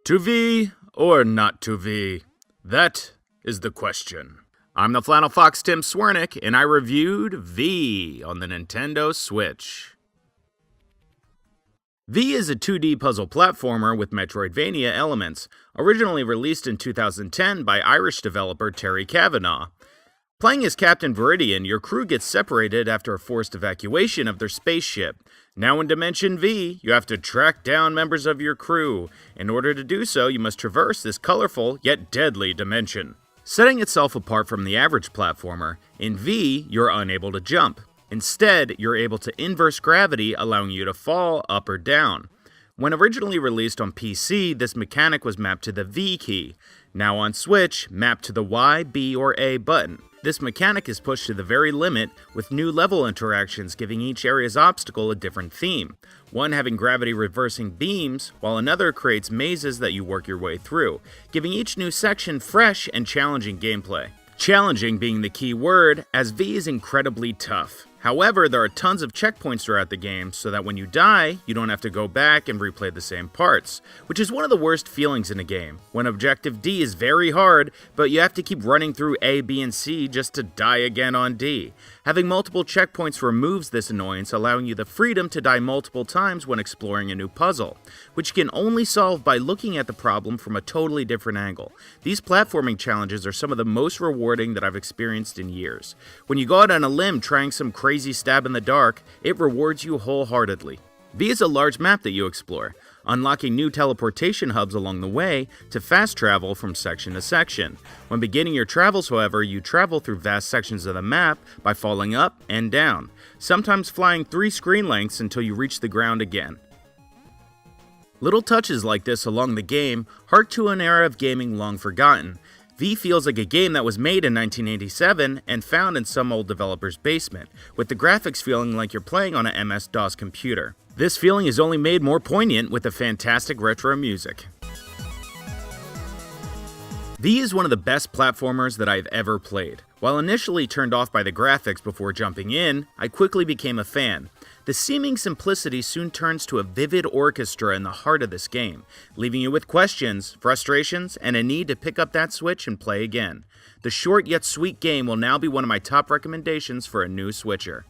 To V or not to V? That is the question. I'm the TheFlannelFox Tim Swernick, and I reviewed V on the Nintendo Switch. V is a 2D puzzle platformer with metroidvania elements, originally released in 2010 by Irish developer Terry Cavanagh. Playing as Captain Viridian, your crew gets separated after a forced evacuation of their spaceship. Now in Dimension V, you have to track down members of your crew. In order to do so, you must traverse this colorful yet deadly dimension. Setting itself apart from the average platformer, in V, you're unable to jump. Instead, you're able to inverse gravity, allowing you to fall up or down. When originally released on PC, this mechanic was mapped to the V key. Now on Switch, mapped to the Y, B, or A button. This mechanic is pushed to the very limit, with new level interactions giving each area's obstacle a different theme. One having gravity reversing beams, while another creates mazes that you work your way through, giving each new section fresh and challenging gameplay. Challenging being the key word, as V is incredibly tough. However, there are tons of checkpoints throughout the game, so that when you die, you don't have to go back and replay the same parts, which is one of the worst feelings in a game, when Objective D is very hard, but you have to keep running through A, B, and C just to die again on D. Having multiple checkpoints removes this annoyance, allowing you the freedom to die multiple times when exploring a new puzzle, which you can only solve by looking at the problem from a totally different angle. These platforming challenges are some of the most rewarding that I've experienced in years. When you go out on a limb trying some crazy stab in the dark, it rewards you wholeheartedly. V is a large map that you explore, unlocking new teleportation hubs along the way to fast travel from section to section. When beginning your travels, however, you travel through vast sections of the map by falling up and down, sometimes flying 3 screen lengths until you reach the ground again. Little touches like this along the game hark to an era of gaming long forgotten. V feels like a game that was made in 1987 and found in some old developer's basement, with the graphics feeling like you're playing on an MS-DOS computer. This feeling is only made more poignant with the fantastic retro music. V is one of the best platformers that I've ever played. While initially turned off by the graphics before jumping in, I quickly became a fan. The seeming simplicity soon turns to a vivid orchestra in the heart of this game, leaving you with questions, frustrations, and a need to pick up that Switch and play again. The short yet sweet game will now be one of my top recommendations for a new Switcher.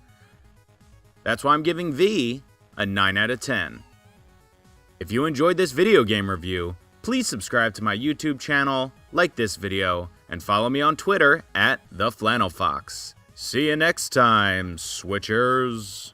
That's why I'm giving V a 9 out of 10. If you enjoyed this video game review, please subscribe to my YouTube channel, like this video, and follow me on Twitter at TheFlannelFox. See you next time, Switchers.